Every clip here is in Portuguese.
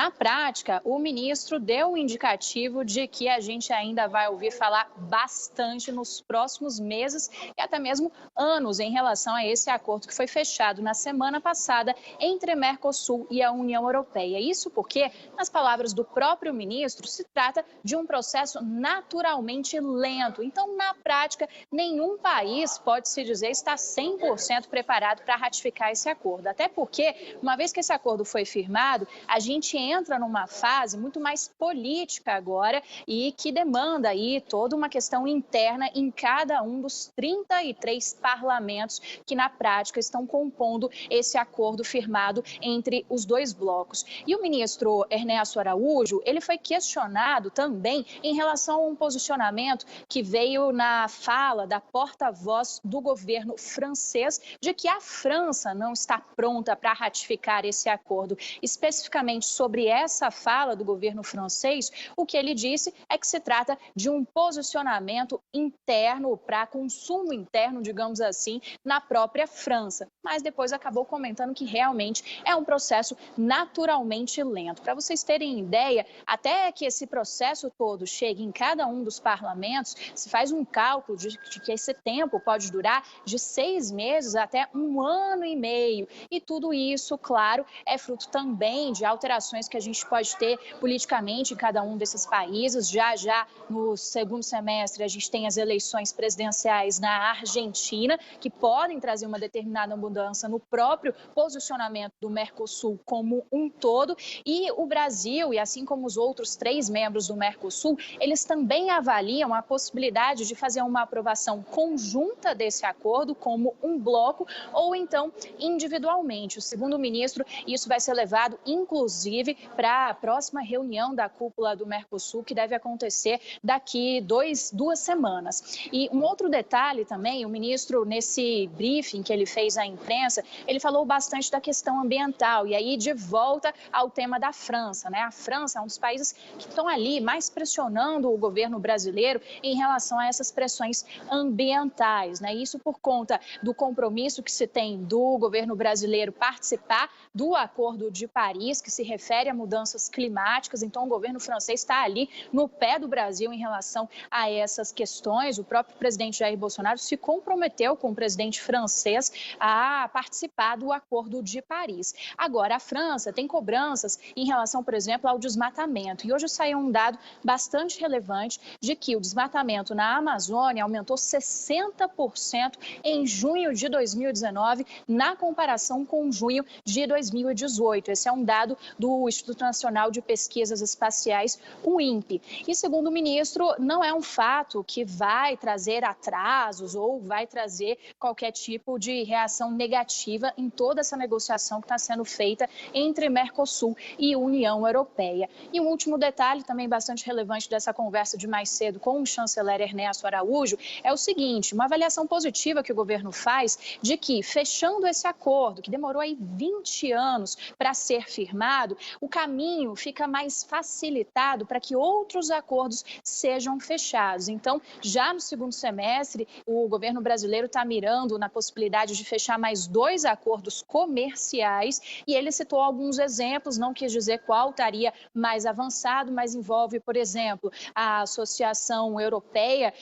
Na prática, o ministro deu um indicativo de que a gente ainda vai ouvir falar bastante nos próximos meses e até mesmo anos em relação a esse acordo que foi fechado na semana passada entre Mercosul e a União Europeia. Isso porque, nas palavras do próprio ministro, se trata de um processo naturalmente lento. Então, na prática, nenhum país pode se dizer estar 100% preparado para ratificar esse acordo. Até porque, uma vez que esse acordo foi firmado, a gente entra numa fase muito mais política agora e que demanda aí toda uma questão interna em cada um dos 33 parlamentos que na prática estão compondo esse acordo firmado entre os dois blocos. E o ministro Ernesto Araújo, ele foi questionado também em relação a um posicionamento que veio na fala da porta-voz do governo francês de que a França não está pronta para ratificar esse acordo. Especificamente sobre essa fala do governo francês, o que ele disse é que se trata de um posicionamento interno para consumo interno, digamos assim, na própria França. Mas depois acabou comentando que realmente é um processo naturalmente lento. Para vocês terem ideia, até que esse processo todo chegue em cada um dos parlamentos, se faz um cálculo de que esse tempo pode durar de 6 meses até 1 ano e meio. E tudo isso, claro, é fruto também de alterações que a gente pode ter politicamente em cada um desses países. Já no segundo semestre, a gente tem as eleições presidenciais na Argentina, que podem trazer uma determinada mudança no próprio posicionamento do Mercosul como um todo. E o Brasil, e assim como os outros 3 membros do Mercosul, eles também avaliam a possibilidade de fazer uma aprovação conjunta desse acordo como um bloco ou então individualmente. Segundo o ministro, isso vai ser levado, inclusive, para a próxima reunião da cúpula do Mercosul, que deve acontecer daqui 2 semanas. E um outro detalhe também, o ministro, nesse briefing que ele fez à imprensa, ele falou bastante da questão ambiental. E aí, de volta ao tema da França, né? A França é um dos países que estão ali mais pressionando o governo brasileiro em relação a essas pressões ambientais, né? Isso por conta do compromisso que se tem do governo brasileiro participar do Acordo de Paris, que se refere a mudanças climáticas. Então, o governo francês está ali no pé do Brasil em relação a essas questões. O próprio presidente Jair Bolsonaro se comprometeu com o presidente francês a participar do Acordo de Paris. Agora, a França tem cobranças em relação, por exemplo, ao desmatamento. E hoje saiu um dado bastante relevante de que o desmatamento na Amazônia aumentou 60% em junho de 2019, na comparação com junho de 2018. Esse é um dado do Instituto Nacional de Pesquisas Espaciais, o INPE. E, segundo o ministro, não é um fato que vai trazer atrasos ou vai trazer qualquer tipo de reação negativa em toda essa negociação que está sendo feita entre Mercosul e União Europeia. E um último detalhe, também bastante relevante dessa conversa de mais cedo com o chanceler Ernesto Araújo, é o seguinte: uma avaliação positiva que o governo faz de que, fechando esse acordo, que demorou aí 20 anos para ser firmado, o caminho fica mais facilitado para que outros acordos sejam fechados. Então, já no segundo semestre, o governo brasileiro está mirando na possibilidade de fechar mais 2 acordos comerciais e ele citou alguns exemplos, não quis dizer qual estaria mais avançado, mas envolve, por exemplo, a Associação Europeia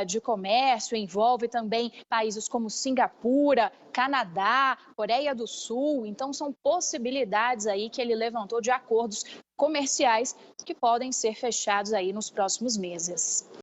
de Comércio, envolve também países como Singapura, Canadá, Coreia do Sul. Então, são possibilidades aí que ele levantou de acordos comerciais que podem ser fechados aí nos próximos meses.